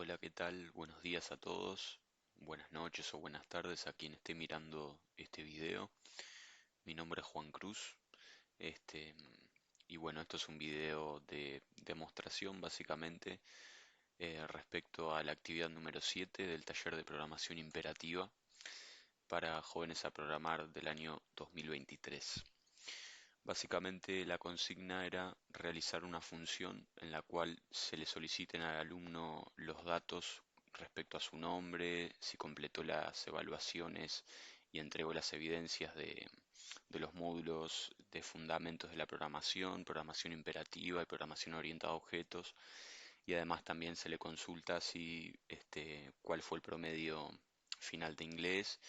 Hola, ¿qué tal? Buenos días a todos, buenas noches o buenas tardes a quien esté mirando este video. Mi nombre es Juan Cruz, este, y bueno, esto es un video de demostración básicamente respecto a la actividad número 7 del taller de programación imperativa para jóvenes a programar del año 2023. Básicamente la consigna era realizar una función en la cual se le soliciten al alumno los datos respecto a su nombre, si completó las evaluaciones y entregó las evidencias de los módulos de fundamentos de la programación, programación imperativa y programación orientada a objetos, y además también se le consulta si cuál fue el promedio final de inglés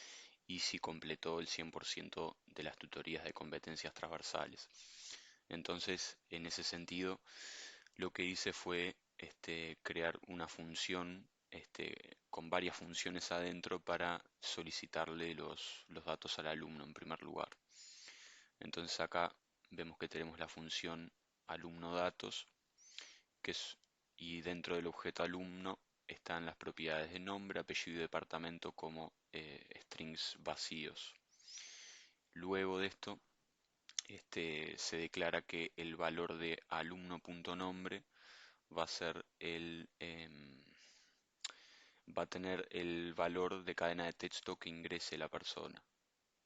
y si completó el 100% de las tutorías de competencias transversales. Entonces, en ese sentido, lo que hice fue crear una función con varias funciones adentro para solicitarle los datos al alumno en primer lugar. Entonces acá vemos que tenemos la función alumno datos, que es, y dentro del objeto alumno están las propiedades de nombre, apellido y departamento como strings vacíos. Luego de esto, se declara que el valor de alumno.nombre va a ser va a tener el valor de cadena de texto que ingrese la persona.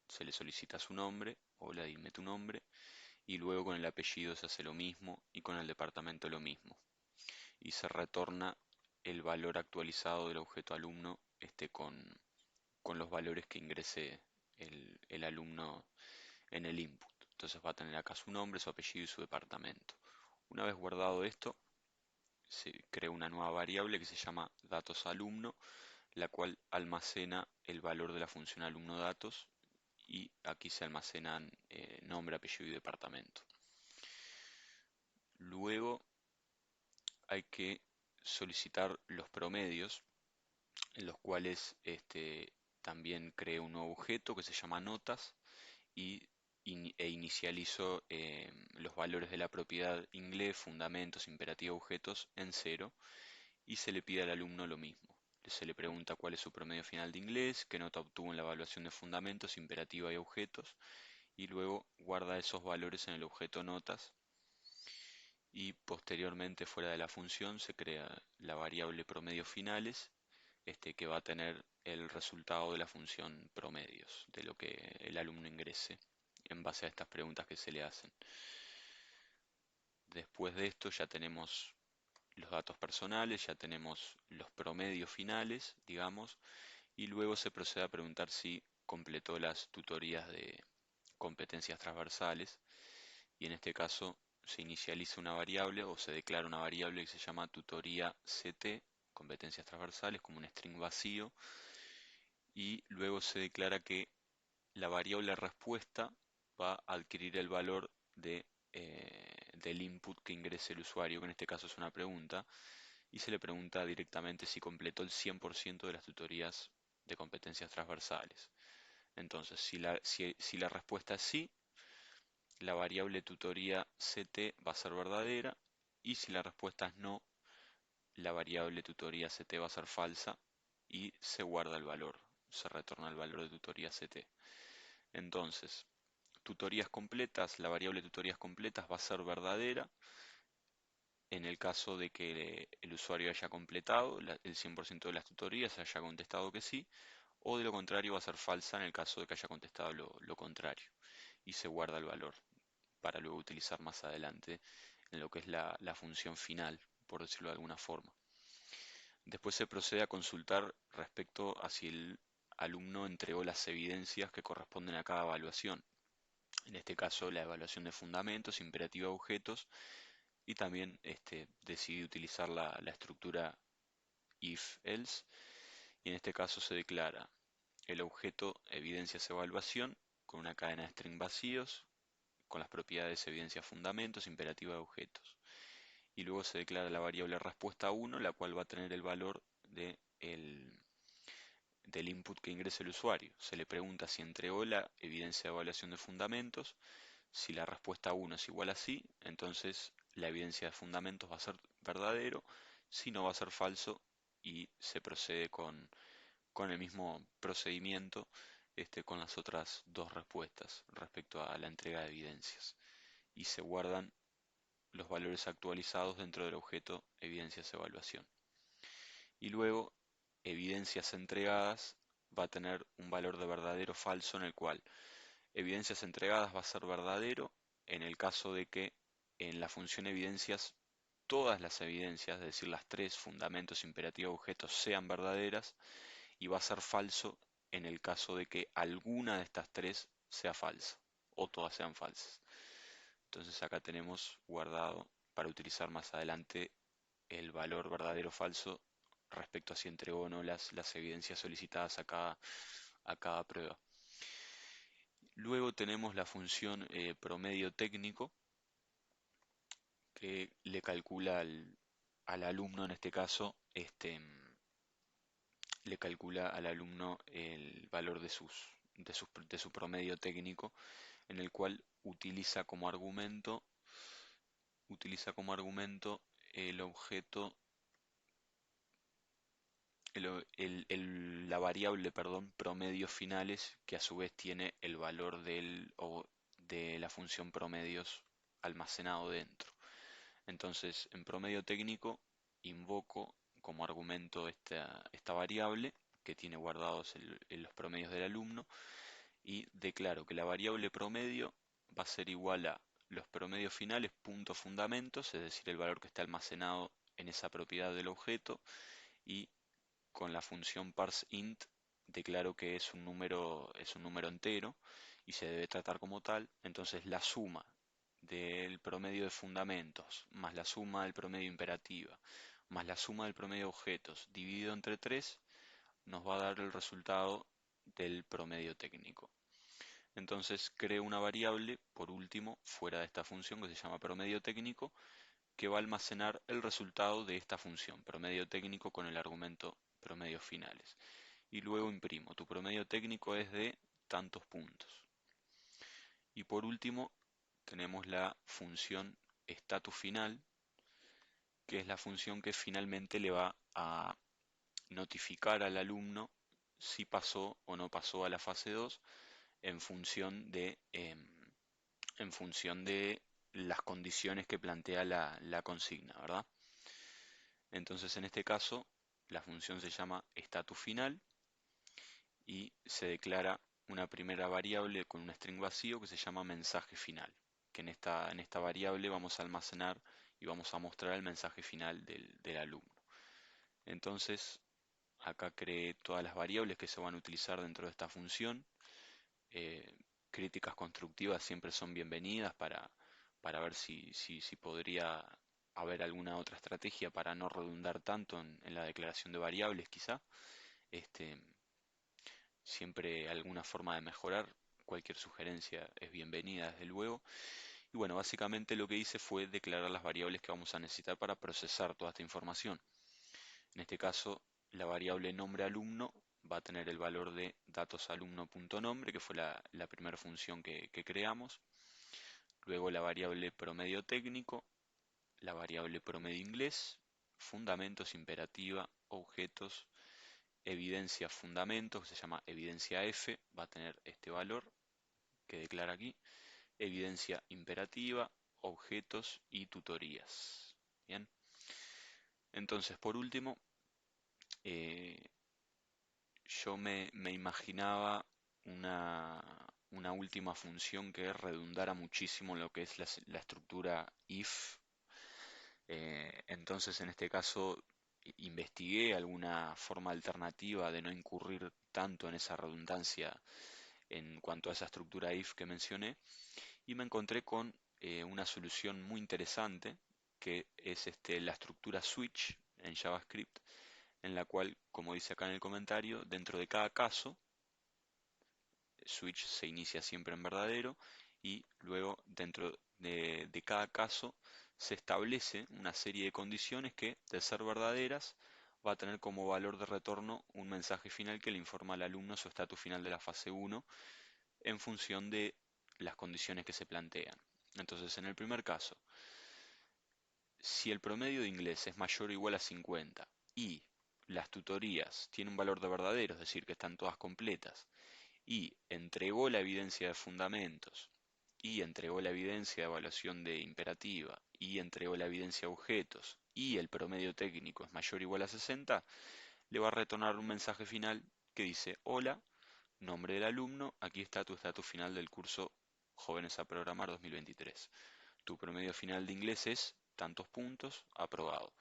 Se le solicita su nombre, hola, dime tu nombre, y luego con el apellido se hace lo mismo y con el departamento lo mismo. Y se retorna el valor actualizado del objeto alumno con los valores que ingrese el alumno en el input. Entonces va a tener acá su nombre, su apellido y su departamento. Una vez guardado esto, se crea una nueva variable que se llama datos alumno, la cual almacena el valor de la función alumno datos y aquí se almacenan nombre, apellido y departamento. Luego hay que solicitar los promedios en los cuales también creo un nuevo objeto que se llama notas y e inicializo los valores de la propiedad inglés, fundamentos, imperativa, objetos en cero y se le pide al alumno lo mismo. Se le pregunta cuál es su promedio final de inglés, qué nota obtuvo en la evaluación de fundamentos, imperativa y objetos y luego guarda esos valores en el objeto notas y posteriormente fuera de la función se crea la variable promedio finales que va a tener el resultado de la función promedios, de lo que el alumno ingrese en base a estas preguntas que se le hacen. Después de esto ya tenemos los datos personales, ya tenemos los promedios finales, digamos, y luego se procede a preguntar si completó las tutorías de competencias transversales y en este caso se inicializa una variable o se declara una variable que se llama tutoría CT, competencias transversales, como un string vacío, y luego se declara que la variable respuesta va a adquirir el valor del input que ingrese el usuario, que en este caso es una pregunta, y se le pregunta directamente si completó el 100% de las tutorías de competencias transversales. Entonces, si la respuesta es sí, la variable tutoría CT va a ser verdadera, y si la respuesta es no, la variable tutoría CT va a ser falsa y se guarda el valor, se retorna el valor de tutoría CT. Entonces, tutorías completas, la variable tutorías completas va a ser verdadera en el caso de que el usuario haya completado el 100% de las tutorías, haya contestado que sí, o de lo contrario va a ser falsa en el caso de que haya contestado lo contrario. Y se guarda el valor para luego utilizar más adelante en lo que es la función final, por decirlo de alguna forma. Después se procede a consultar respecto a si el alumno entregó las evidencias que corresponden a cada evaluación. En este caso, la evaluación de fundamentos, imperativa de objetos, y también decidí utilizar la estructura if-else, y en este caso se declara el objeto evidencias evaluación con una cadena de string vacíos, con las propiedades evidencia fundamentos, imperativa de objetos. Y luego se declara la variable respuesta 1, la cual va a tener el valor del input que ingrese el usuario. Se le pregunta si entregó la evidencia de evaluación de fundamentos. Si la respuesta 1 es igual a sí, entonces la evidencia de fundamentos va a ser verdadero. Si no, va a ser falso y se procede con el mismo procedimiento con las otras dos respuestas respecto a la entrega de evidencias. Y se guardan los valores actualizados dentro del objeto evidencias evaluación. Y luego, evidencias entregadas va a tener un valor de verdadero o falso, en el cual evidencias entregadas va a ser verdadero en el caso de que en la función evidencias todas las evidencias, es decir, las tres fundamentos imperativos objetos, sean verdaderas, y va a ser falso en el caso de que alguna de estas tres sea falsa o todas sean falsas. Entonces acá tenemos guardado para utilizar más adelante el valor verdadero o falso respecto a si entregó o no las evidencias solicitadas a cada prueba. Luego tenemos la función promedio técnico, que le calcula al alumno, en este caso, le calcula al alumno el valor de su promedio técnico, en el cual utiliza como argumento el objeto, la variable, perdón, promedio finales, que a su vez tiene el valor de la función promedios almacenado dentro. Entonces, en promedio técnico, invoco como argumento esta variable que tiene guardados los promedios del alumno, y declaro que la variable promedio va a ser igual a los promedios finales punto fundamentos, es decir, el valor que está almacenado en esa propiedad del objeto, y con la función parseInt declaro que es un número entero y se debe tratar como tal. Entonces la suma del promedio de fundamentos más la suma del promedio imperativa más la suma del promedio de objetos dividido entre 3 nos va a dar el resultado del promedio técnico. Entonces creo una variable, por último, fuera de esta función, que se llama promedio técnico, que va a almacenar el resultado de esta función, promedio técnico, con el argumento promedios finales. Y luego imprimo, tu promedio técnico es de tantos puntos. Y por último, tenemos la función status final, que es la función que finalmente le va a notificar al alumno si pasó o no pasó a la fase 2 en función de las condiciones que plantea la consigna, ¿verdad? Entonces, en este caso, la función se llama status final y se declara una primera variable con un string vacío que se llama mensaje final, que en esta variable vamos a almacenar y vamos a mostrar el mensaje final del alumno. Entonces, acá creé todas las variables que se van a utilizar dentro de esta función. Eh, Críticas constructivas siempre son bienvenidas para ver si podría haber alguna otra estrategia para no redundar tanto en la declaración de variables, quizá. Este, Siempre alguna forma de mejorar, cualquier sugerencia es bienvenida, desde luego. Y bueno, básicamente lo que hice fue declarar las variables que vamos a necesitar para procesar toda esta información. En este caso, la variable nombre alumno va a tener el valor de datosalumno.nombre, que fue la primera función que creamos. Luego la variable promedio técnico, la variable promedio inglés, fundamentos imperativa, objetos, evidencia fundamentos, que se llama evidencia F, va a tener este valor que declara aquí, evidencia imperativa, objetos y tutorías. Bien, entonces por último, eh, yo me imaginaba una, una última función que redundara muchísimo en lo que es la estructura if. Entonces, en este caso, investigué alguna forma alternativa de no incurrir tanto en esa redundancia en cuanto a esa estructura if que mencioné, y me encontré con una solución muy interesante, que es la estructura switch en JavaScript, en la cual, como dice acá en el comentario, dentro de cada caso, switch se inicia siempre en verdadero, y luego dentro de cada caso se establece una serie de condiciones que, de ser verdaderas, va a tener como valor de retorno un mensaje final que le informa al alumno su estatus final de la fase 1 en función de las condiciones que se plantean. Entonces, en el primer caso, si el promedio de inglés es mayor o igual a 50 y las tutorías tienen un valor de verdadero, es decir, que están todas completas, y entregó la evidencia de fundamentos, y entregó la evidencia de evaluación de imperativa, y entregó la evidencia de objetos, y el promedio técnico es mayor o igual a 60, le va a retornar un mensaje final que dice: hola, nombre del alumno, aquí está tu estatus final del curso Jóvenes a Programar 2023. Tu promedio final de inglés es tantos puntos, aprobado.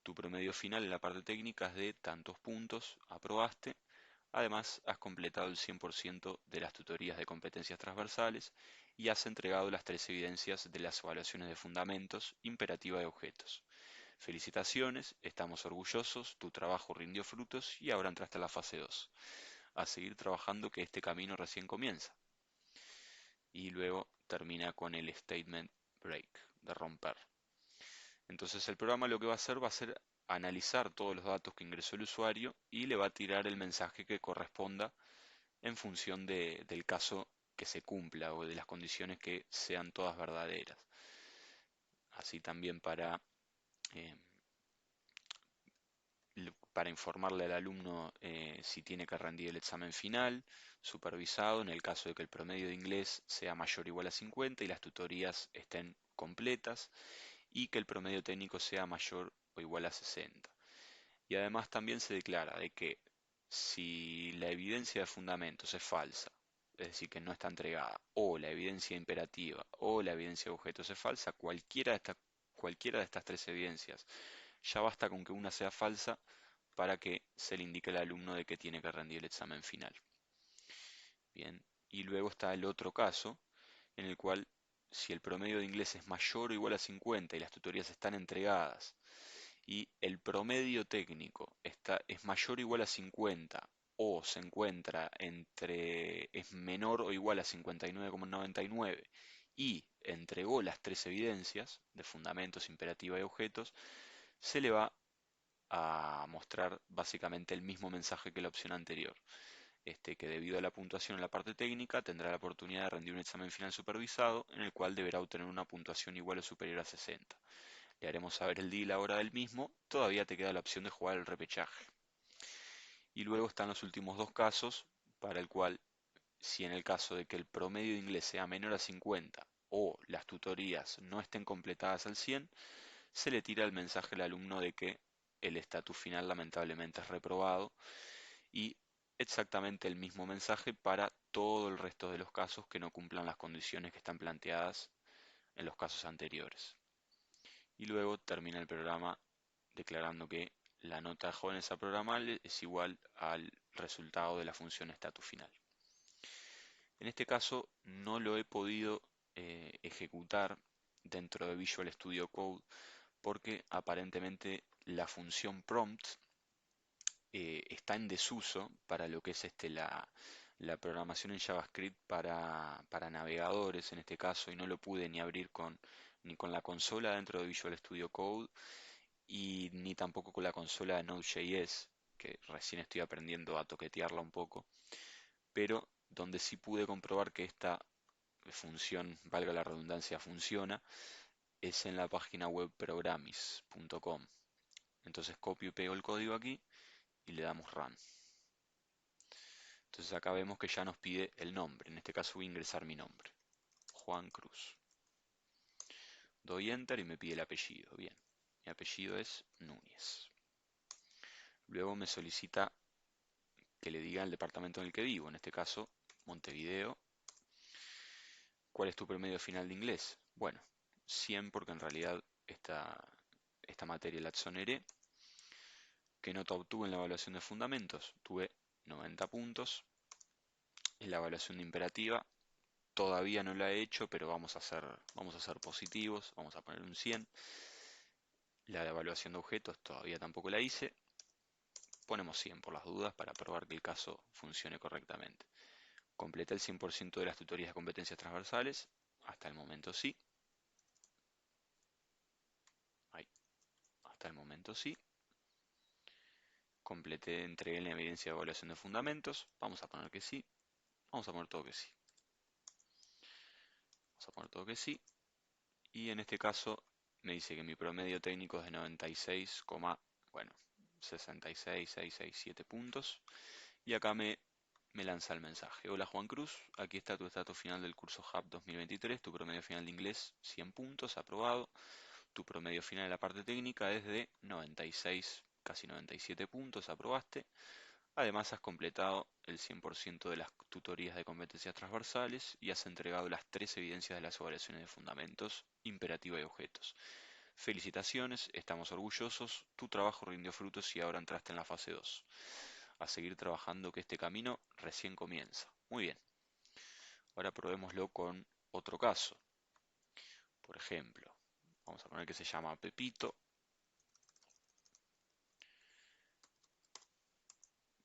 Tu promedio final en la parte técnica es de tantos puntos, aprobaste. Además, has completado el 100% de las tutorías de competencias transversales y has entregado las tres evidencias de las evaluaciones de fundamentos, imperativa y objetos. Felicitaciones, estamos orgullosos, tu trabajo rindió frutos y ahora entraste a la fase 2. A seguir trabajando, que este camino recién comienza. Y luego termina con el statement break, de romper. Entonces el programa lo que va a ser analizar todos los datos que ingresó el usuario y le va a tirar el mensaje que corresponda en función del caso que se cumpla o de las condiciones que sean todas verdaderas. Así también eh, para informarle al alumno si tiene que rendir el examen final, supervisado, en el caso de que el promedio de inglés sea mayor o igual a 50 y las tutorías estén completas, y que el promedio técnico sea mayor o igual a 60. Y además también se declara de que si la evidencia de fundamentos es falsa, es decir, que no está entregada, o la evidencia imperativa o la evidencia de objetos es falsa, cualquiera de estas tres evidencias, ya basta con que una sea falsa para que se le indique al alumno de que tiene que rendir el examen final. Bien, y luego está el otro caso, en el cual si el promedio de inglés es mayor o igual a 50 y las tutorías están entregadas, y el promedio técnico es mayor o igual a 50 o se encuentra es menor o igual a 59,99 y entregó las tres evidencias de fundamentos, imperativa y objetos, se le va a mostrar básicamente el mismo mensaje que la opción anterior. Que debido a la puntuación en la parte técnica tendrá la oportunidad de rendir un examen final supervisado en el cual deberá obtener una puntuación igual o superior a 60. Le haremos saber el día y la hora del mismo, todavía te queda la opción de jugar el repechaje. Y luego están los últimos dos casos, para el cual, si en el caso de que el promedio de inglés sea menor a 50 o las tutorías no estén completadas al 100, se le tira el mensaje al alumno de que el estatus final lamentablemente es reprobado, y exactamente el mismo mensaje para todo el resto de los casos que no cumplan las condiciones que están planteadas en los casos anteriores. Y luego termina el programa declarando que la nota de jóvenes a programar es igual al resultado de la función status final. En este caso no lo he podido ejecutar dentro de Visual Studio Code porque aparentemente la función prompt está en desuso para lo que es la programación en JavaScript para navegadores en este caso, y no lo pude ni abrir ni con la consola dentro de Visual Studio Code y ni tampoco con la consola de Node.js, que recién estoy aprendiendo a toquetearla un poco, pero donde sí pude comprobar que esta función, valga la redundancia, funciona, es en la página web programmis.com. Entonces copio y pego el código aquí y le damos Run. Entonces acá vemos que ya nos pide el nombre, en este caso voy a ingresar mi nombre, Juan Cruz. Doy Enter y me pide el apellido, bien, mi apellido es Núñez. Luego me solicita que le diga el departamento en el que vivo, en este caso Montevideo. ¿Cuál es tu promedio final de inglés? Bueno, 100 porque en realidad esta materia la exoneré. ¿Qué nota obtuve en la evaluación de fundamentos? Tuve 90 puntos. En la evaluación de imperativa todavía no la he hecho, pero vamos a ser positivos, vamos a poner un 100. La de evaluación de objetos todavía tampoco la hice. Ponemos 100 por las dudas para probar que el caso funcione correctamente. Completé el 100% de las tutorías de competencias transversales. Hasta el momento sí. Ahí, hasta el momento sí. Completé, entregué la evidencia de evaluación de fundamentos. Vamos a poner que sí. Vamos a poner todo que sí. Vamos a poner todo que sí. Y en este caso me dice que mi promedio técnico es de 96, bueno, 66.667 puntos. Y acá me lanza el mensaje. Hola Juan Cruz, aquí está tu estatus final del curso HAP 2023, tu promedio final de inglés 100 puntos, aprobado. Tu promedio final de la parte técnica es de 96, casi 97 puntos, aprobaste. Además has completado el 100% de las tutorías de competencias transversales y has entregado las tres evidencias de las evaluaciones de fundamentos, imperativa y objetos. Felicitaciones, estamos orgullosos, tu trabajo rindió frutos y ahora entraste en la fase 2. A seguir trabajando que este camino recién comienza. Muy bien, ahora probémoslo con otro caso. Por ejemplo, vamos a poner que se llama Pepito.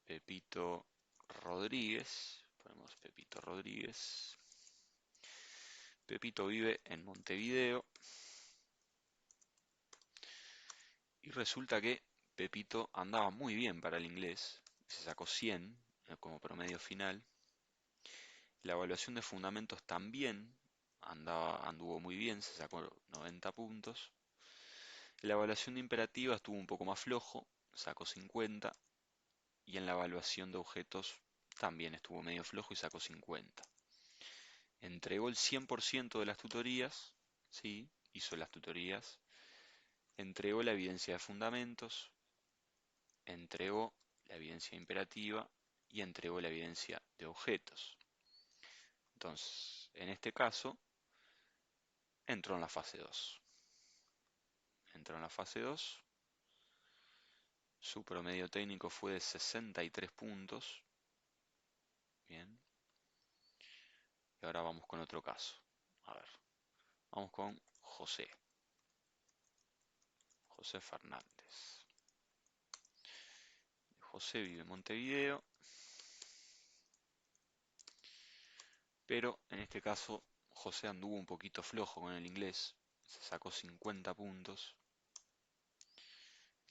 Pepito Rodríguez. Ponemos Pepito Rodríguez. Pepito vive en Montevideo. Y resulta que Pepito andaba muy bien para el inglés. Se sacó 100 como promedio final. La evaluación de fundamentos también anduvo muy bien, se sacó 90 puntos. La evaluación de imperativa estuvo un poco más flojo, sacó 50. Y en la evaluación de objetos también estuvo medio flojo y sacó 50. Entregó el 100% de las tutorías, sí, hizo las tutorías. Entregó la evidencia de fundamentos, entregó la evidencia imperativa y entregó la evidencia de objetos. Entonces, en este caso, entró en la fase 2. Entró en la fase 2. Su promedio técnico fue de 63 puntos. Bien. Y ahora vamos con otro caso. A ver, vamos con José. José Fernández. José vive en Montevideo, pero en este caso José anduvo un poquito flojo con el inglés, se sacó 50 puntos.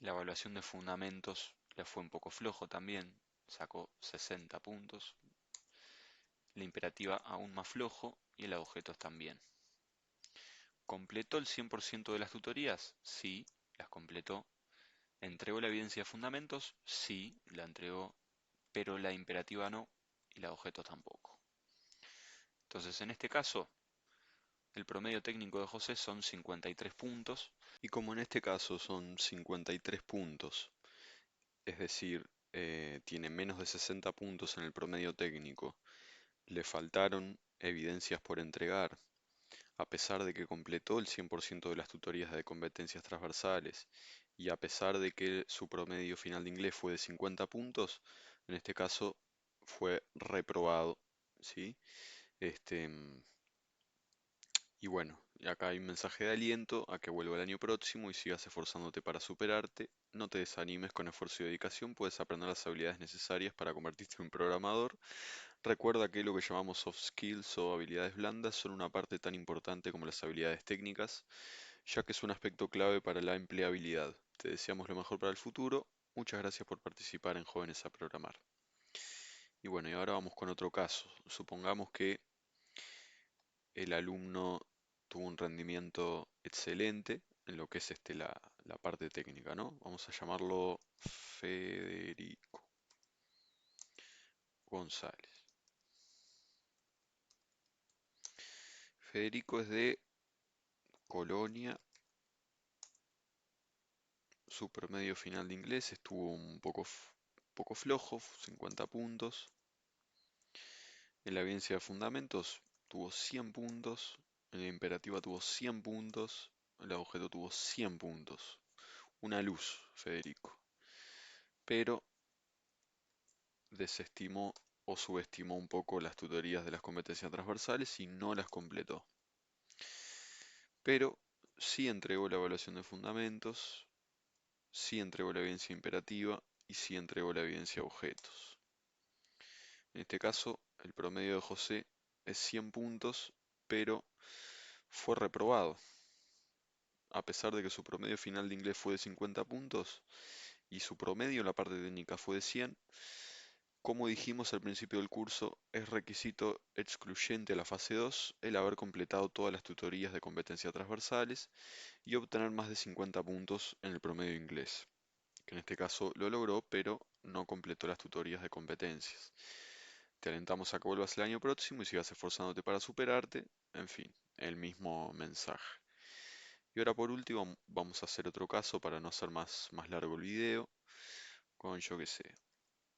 La evaluación de fundamentos le fue un poco flojo también, sacó 60 puntos. La imperativa aún más flojo y el de objetos también. ¿Completó el 100% de las tutorías? Sí, las completó. ¿Entregó la evidencia de fundamentos? Sí, la entregó, pero la imperativa no y la de objetos tampoco. Entonces, en este caso, el promedio técnico de José son 53 puntos. Y como en este caso son 53 puntos, es decir, tiene menos de 60 puntos en el promedio técnico, le faltaron evidencias por entregar, a pesar de que completó el 100% de las tutorías de competencias transversales y a pesar de que su promedio final de inglés fue de 50 puntos, en este caso fue reprobado, ¿sí? Este, y bueno, acá hay un mensaje de aliento a que vuelva el año próximo y sigas esforzándote para superarte. No te desanimes, con esfuerzo y dedicación puedes aprender las habilidades necesarias para convertirte en un programador. Recuerda que lo que llamamos soft skills o habilidades blandas son una parte tan importante como las habilidades técnicas, ya que es un aspecto clave para la empleabilidad. Te deseamos lo mejor para el futuro. Muchas gracias por participar en Jóvenes a Programar. Y bueno, y ahora vamos con otro caso. Supongamos que el alumno tuvo un rendimiento excelente en lo que es la parte técnica, ¿no? Vamos a llamarlo Federico González. Federico es de Colonia. Su promedio final de inglés estuvo un poco flojo, 50 puntos. En la evidencia de fundamentos tuvo 100 puntos. En la imperativa tuvo 100 puntos. En el objeto tuvo 100 puntos. Una luz, Federico. Pero desestimó o subestimó un poco las tutorías de las competencias transversales y no las completó. Pero sí entregó la evaluación de fundamentos, sí entregó la evidencia imperativa y sí entregó la evidencia de objetos. En este caso, el promedio de José es 100 puntos, pero fue reprobado. A pesar de que su promedio final de inglés fue de 50 puntos y su promedio en la parte técnica fue de 100, como dijimos al principio del curso, es requisito excluyente a la fase 2 el haber completado todas las tutorías de competencia transversales y obtener más de 50 puntos en el promedio inglés. que en este caso lo logró, pero no completó las tutorías de competencias. Te alentamos a que vuelvas el año próximo y sigas esforzándote para superarte. En fin, el mismo mensaje. Y ahora por último vamos a hacer otro caso para no hacer más largo el video. Con yo que sé,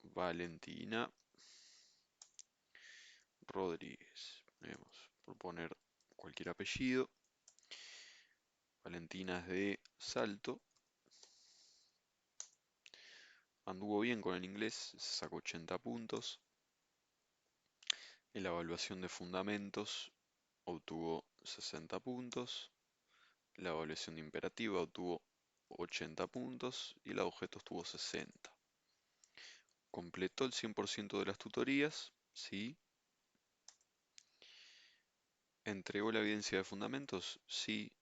Valentina Rodríguez. Vamos por poner cualquier apellido. Valentina es de Salto. Anduvo bien con el inglés, se sacó 80 puntos. En la evaluación de fundamentos obtuvo 60 puntos. La evaluación de imperativa obtuvo 80 puntos y la de objetos tuvo 60. Completó el 100% de las tutorías, sí. Entregó la evidencia de fundamentos, sí,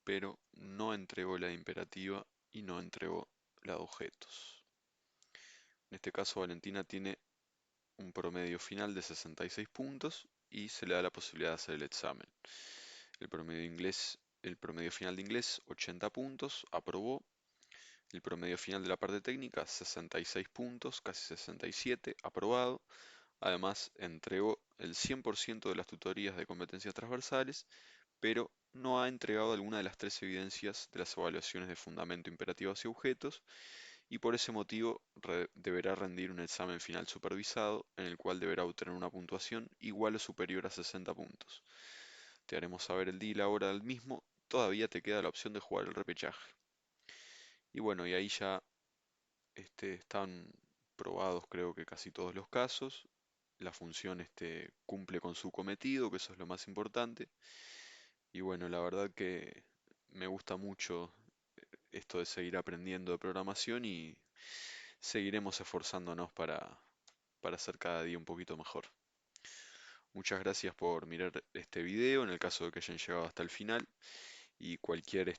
pero no entregó la de imperativa y no entregó la de objetos. En este caso, Valentina tiene un promedio final de 66 puntos y se le da la posibilidad de hacer el examen. El promedio final de inglés, 80 puntos, aprobó. El promedio final de la parte técnica, 66 puntos, casi 67, aprobado. Además, entregó el 100% de las tutorías de competencias transversales, pero no ha entregado alguna de las tres evidencias de las evaluaciones de fundamento, imperativos y objetos, y por ese motivo deberá rendir un examen final supervisado en el cual deberá obtener una puntuación igual o superior a 60 puntos. Te haremos saber el día y la hora del mismo, todavía te queda la opción de jugar el repechaje. Y bueno, y ahí ya están probados creo que casi todos los casos. La función cumple con su cometido, que eso es lo más importante. Y bueno, la verdad que me gusta mucho esto de seguir aprendiendo de programación y seguiremos esforzándonos para ser cada día un poquito mejor. Muchas gracias por mirar este video, en el caso de que hayan llegado hasta el final, y cualquier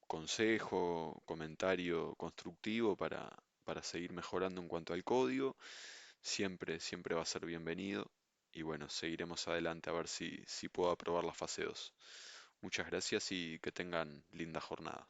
consejo, comentario constructivo para seguir mejorando en cuanto al código, siempre va a ser bienvenido. Y bueno, seguiremos adelante a ver si puedo aprobar la fase 2. Muchas gracias y que tengan linda jornada.